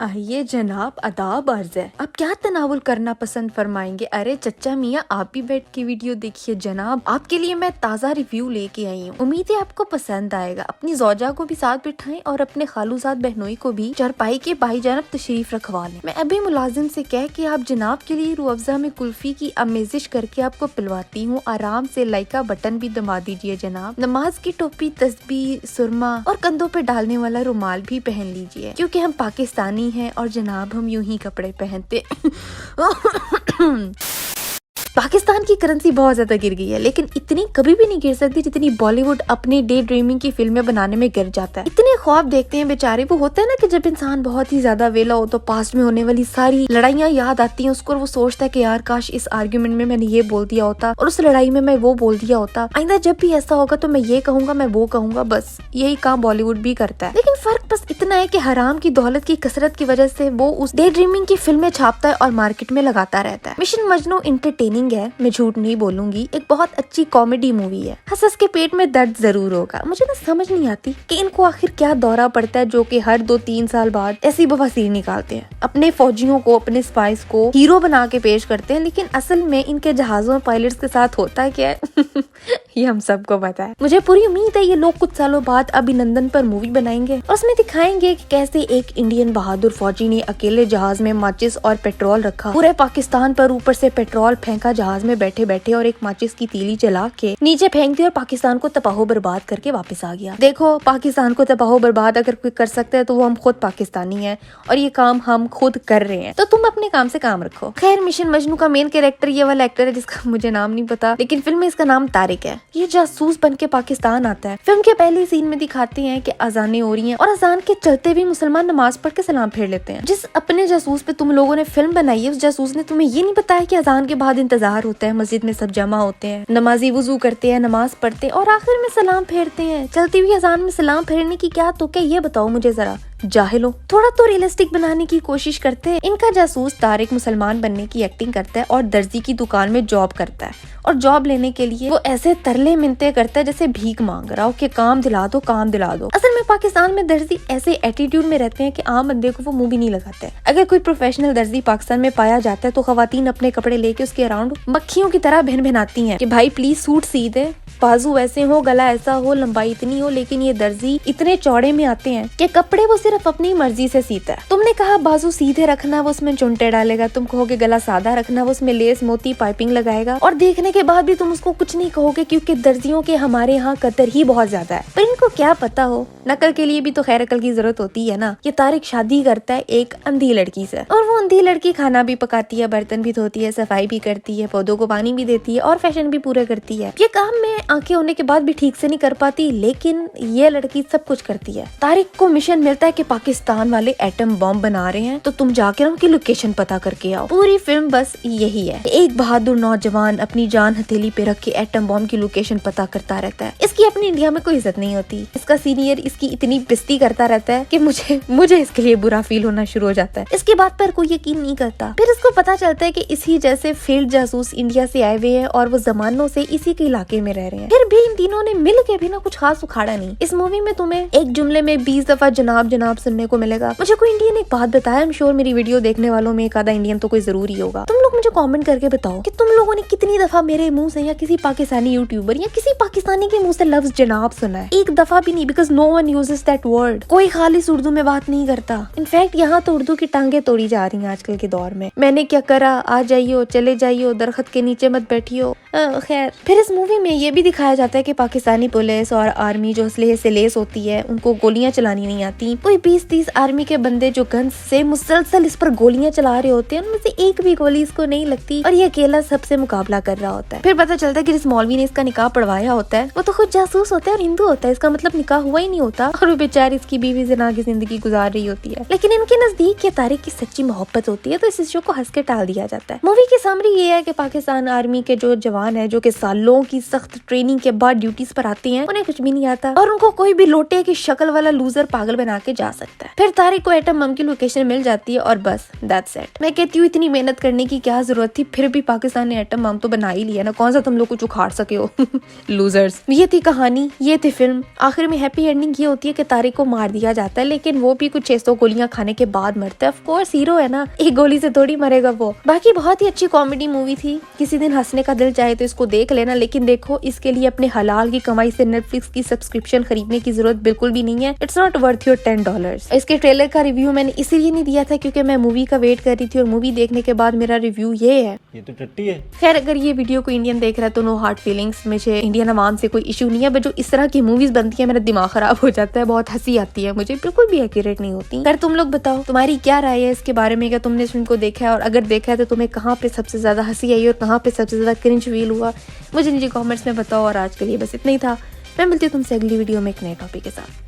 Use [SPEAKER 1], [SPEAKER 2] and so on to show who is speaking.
[SPEAKER 1] आइए जनाब, आदाब अर्ज है। आप क्या तनावुल करना पसंद फरमाएंगे? अरे चच्चा मियाँ, आप भी बैठ के वीडियो देखिए जनाब। आपके लिए मैं ताज़ा रिव्यू लेके आई हूँ, उम्मीद है आपको पसंद आएगा। अपनी जोजा को भी साथ बिठाएं और अपने खालूजाद बहनोई को भी चरपाई के भाईजानब तशरीफ रखवा लें। मैं अभी मुलाजिम से कह के आप जनाब के लिए रूह अफ़ज़ा में कुल्फी की अमेजिश करके आपको पिलवाती हूँ। आराम से लाइक का बटन भी दबा दीजिए जनाब। नमाज की टोपी, तस्बीह, सुरमा और कंधों पे डालने वाला रुमाल भी पहन लीजिए, क्योंकि हम पाकिस्तानी हैं और जनाब हम यूं ही कपड़े पहनते। पाकिस्तान की करेंसी बहुत ज्यादा गिर गई है, लेकिन इतनी कभी भी नहीं गिर सकती जितनी बॉलीवुड अपने डे ड्रीमिंग की फिल्में बनाने में गिर जाता है। इतने ख्वाब देखते हैं बेचारे। वो होता है ना कि जब इंसान बहुत ही ज्यादा वेला हो तो पास्ट में होने वाली सारी लड़ाइयाँ याद आती हैं उसको, और वो सोचता है कि यार काश इस आर्ग्यूमेंट में मैंने ये बोल दिया होता और उस लड़ाई में मैं वो बोल दिया होता। आइंदा जब भी ऐसा होगा तो मैं ये कहूंगा, मैं वो कहूंगा। बस यही काम बॉलीवुड भी करता है, लेकिन फर्क बस इतना है कि हराम की दौलत की कसरत की वजह से वो उस डे ड्रीमिंग की फिल्में छापता है और मार्केट में लगाता रहता है। मिशन मजनू इंटरटेनिंग है, मैं झूठ नहीं बोलूंगी। एक बहुत अच्छी कॉमेडी मूवी है। हंस हंस के पेट में दर्द जरूर होगा। मुझे ना समझ नहीं आती कि इनको आखिर क्या दौरा पड़ता है जो कि हर 2-3 साल बाद ऐसी बवासीर निकालते हैं। अपने फौजियों को, अपने स्पाइस को हीरो बना के पेश करते हैं, लेकिन असल में इनके जहाजों पायलट्स के साथ होता है क्या है? ये हम सबको पता है। मुझे पूरी उम्मीद है ये लोग कुछ सालों बाद अभिनंदन पर मूवी बनाएंगे और उसमें दिखाएंगे कि कैसे एक इंडियन बहादुर फौजी ने अकेले जहाज में माचिस और पेट्रोल रखा, पूरे पाकिस्तान पर ऊपर से पेट्रोल फेंका, जहाज में बैठे बैठे और एक माचिस की तीली जला के नीचे फेंक दी और पाकिस्तान को तबाहो बर्बाद करके वापस आ गया। देखो, पाकिस्तान को तबाहो बर्बाद अगर कोई कर सकता है तो वो हम खुद पाकिस्तानी हैं और ये काम हम खुद कर रहे हैं, तो तुम अपने काम से काम रखो। खैर, मिशन मजनू का मेन कैरेक्टर ये वाला एक्टर है जिसका मुझे नाम नहीं पता, लेकिन फिल्म में इसका नाम तारिक है। ये जासूस बन के पाकिस्तान आता है। फिल्म के पहले सीन में दिखाते हैं कि अजानें हो रही हैं और अजान के चलते भी मुसलमान नमाज पढ़ के सलाम फेर लेते हैं। जिस अपने जासूस पे तुम लोगों ने फिल्म बनाई है, उस जासूस ने तुम्हें ये नहीं बताया कि अजान के बाद इंतजार होता है, मस्जिद में सब जमा होते हैं, नमाजी वुजू करते हैं, नमाज पढ़ते हैं और आखिर में सलाम फेरते हैं। चलती हुई अजान में सलाम फेरने की क्या तुक है, ये बताओ मुझे जरा। जाहिलो, थोड़ा तो रियलिस्टिक बनाने की कोशिश करते हैं। इनका जासूस तारिक मुसलमान बनने की एक्टिंग करता है और दर्जी की दुकान में जॉब करता है, और जॉब लेने के लिए वो ऐसे तरले मिन्नतें करता है जैसे भीख मांग रहा हो कि काम दिला दो, काम दिला दो। असल में पाकिस्तान में दर्जी ऐसे एटीट्यूड में रहते हैं कि आम बंदे को वो मुंह भी नहीं लगाते। अगर कोई प्रोफेशनल दर्जी पाकिस्तान में पाया जाता है तो खवातीन अपने कपड़े लेके उसके अराउंड मक्खियों की तरह भिन भिनाती हैं कि भाई प्लीज सूट सी दे, बाजू ऐसे हो, गला ऐसा हो, लंबाई इतनी हो। लेकिन ये दर्जी इतने चौड़े में आते हैं कि कपड़े वो सिर्फ अपनी मर्जी से सीता है। तुमने कहा बाजू सीधे रखना, वो उसमें चुनटे डालेगा। तुम कहोगे गला सादा रखना, वो उसमें लेस मोती पाइपिंग लगाएगा। और देखने के बाद भी तुम उसको कुछ नहीं कहोगे, क्योंकि दर्जियों के हमारे यहाँ कदर ही बहुत ज्यादा है। पर इनको क्या पता हो, नकल के लिए भी तो खैर अकल की जरूरत होती है ना। ये तारिक शादी करता है एक अंधी लड़की से, और वो अंधी लड़की खाना भी पकाती है, बर्तन भी धोती है, सफाई भी करती है, पौधों को पानी भी देती है और फैशन भी पूरा करती है। ये काम में आंखें होने के बाद भी ठीक से नहीं कर पाती, लेकिन ये लड़की सब कुछ करती है। तारिक को मिशन मिलता है कि पाकिस्तान वाले एटम बॉम्ब बना रहे हैं, तो तुम जाकर उनकी लोकेशन पता करके आओ। पूरी फिल्म बस यही है। एक बहादुर नौजवान अपनी जान हथेली पे रख के एटम बॉम्ब की लोकेशन पता करता रहता है। इसकी अपनी इंडिया में कोई इज्जत नहीं होती। इसका सीनियर इसकी इतनी बेइज्जती करता रहता है कि मुझे इसके लिए बुरा फील होना शुरू हो जाता है। इसके बात पर कोई यकीन नहीं करता। फिर इसको पता चलता है कि इसी जैसे फील्ड जासूस इंडिया से आए हुए हैं और वो जमानों से इसी के इलाके में रह रहे हैं। फिर भी इन तीनों ने मिल के भी ना कुछ खास उखाड़ा नहीं। इस मूवी में तुम्हें एक जुमले में 20 दफा जनाब जनाब सुनने को मिलेगा। मुझे कोई इंडियन एक बात बताया, आई एम श्योर मेरी वीडियो देखने वालों में एक आधा इंडियन तो कोई जरूर ही होगा। तुम लोग मुझे कमेंट करके बताओ कि तुम लोगों ने कितनी दफा मेरे मुंह से या किसी पाकिस्तानी यूट्यूबर या किसी पाकिस्तानी के मुंह से लफ्ज जनाब सुना है। एक दफा भी नहीं, because no one uses that word. कोई खालिस उर्दू में बात नहीं करता। इनफैक्ट यहाँ तो उर्दू की टांगे तोड़ी जा रही है आजकल के दौर में। मैंने क्या करा, आ जाइयो, चले जाइयो, दरख्त के नीचे मत बैठियो। खैर, फिर इस मूवी में ये भी दिखाया जाता है कि पाकिस्तानी पुलिस और आर्मी जो असलहे से लेस होती है उनको गोलियां चलानी नहीं आती। कोई 20-30 आर्मी के बंदे जो गन से मुसलसल इस पर गोलियां चला रहे होते हैं, उनमें से एक भी गोली इसको नहीं लगती और ये अकेला सबसे मुकाबला कर रहा होता है। फिर पता चलता है कि जिस मौलवी ने इसका निकाह पढ़वाया होता है वो तो खुद जासूस होता है और हिंदू होता है। इसका मतलब निकाह हुआ ही नहीं होता और वो बेचारी इसकी बीवी ज़िना की जिंदगी गुजार रही होती है। लेकिन इनके नजदीक ये तारिक की सच्ची मोहब्बत होती है, तो इस इशू को हंस के टाल दिया जाता है। मूवी की समरी ये है कि पाकिस्तान आर्मी के जो जवान है, जो कि सालों की सख्त ट्रेनिंग के बाद ड्यूटीज पर आते हैं, उन्हें कुछ भी नहीं आता और उनको कोई भी लोटे की शक्ल वाला लूजर पागल बना के जा सकता है। फिर तारिक को एटम बम की लोकेशन मिल जाती है और बस दैट्स इट। मैं कहती हूँ इतनी मेहनत करने की क्या जरूरत थी, फिर भी पाकिस्तान ने एटम बम तो बना ही लिया ना, कौन सा तुम लोग कुछ उखाड़ सके हो लूजर्स। ये थी कहानी, ये थी फिल्म। आखिर में हैप्पी एंडिंग ये होती है कि तारिक को मार दिया जाता है, लेकिन वो भी कुछ 600 गोलियां खाने के बाद मरता है। ऑफ कोर्स हीरो है ना, एक गोली से थोड़ी मरेगा वो। बाकी बहुत ही अच्छी कॉमेडी मूवी थी, किसी दिन हंसने का दिल चाहे तो इसको देख लेना, लेकिन देखो इसके लिए अपने हलाल की कमाई से नेटफ्लिक्स की सब्सक्रिप्शन खरीदने की जरूरत बिल्कुल भी नहीं है। It's not worth your $10। इसके ट्रेलर का रिव्यू मैंने इसीलिए नहीं दिया था क्योंकि मैं मूवी का वेट कर रही थी और मूवी देखने के बाद मेरा रिव्यू ये है।
[SPEAKER 2] ये तो टट्टी है।
[SPEAKER 1] खैर अगर ये वीडियो को इंडियन देख रहा है तो नो हार्ड फीलिंग्स, मुझे इंडियन अवाम से कोई इशू नहीं है, बट जो इस तरह की मूवीज बनती है मेरा दिमाग खराब हो जाता है, बहुत हंसी आती है मुझे, बिल्कुल भी एक्यूरेट नहीं होती। खैर तुम लोग बताओ तुम्हारी क्या राय है इसके बारे में, क्या तुमने इस फिल्म को देखा है, और अगर देखा है तो तुम्हें कहाँ पे सबसे ज्यादा हंसी आई और कहाँ पे सबसे ज्यादा क्रिंज फील हुआ, मुझे नीचे कॉमेंट्स में बताओ। और आज के लिए बस इतना ही था, मैं मिलती हूँ तुमसे अगली वीडियो में एक नए टॉपिक के साथ।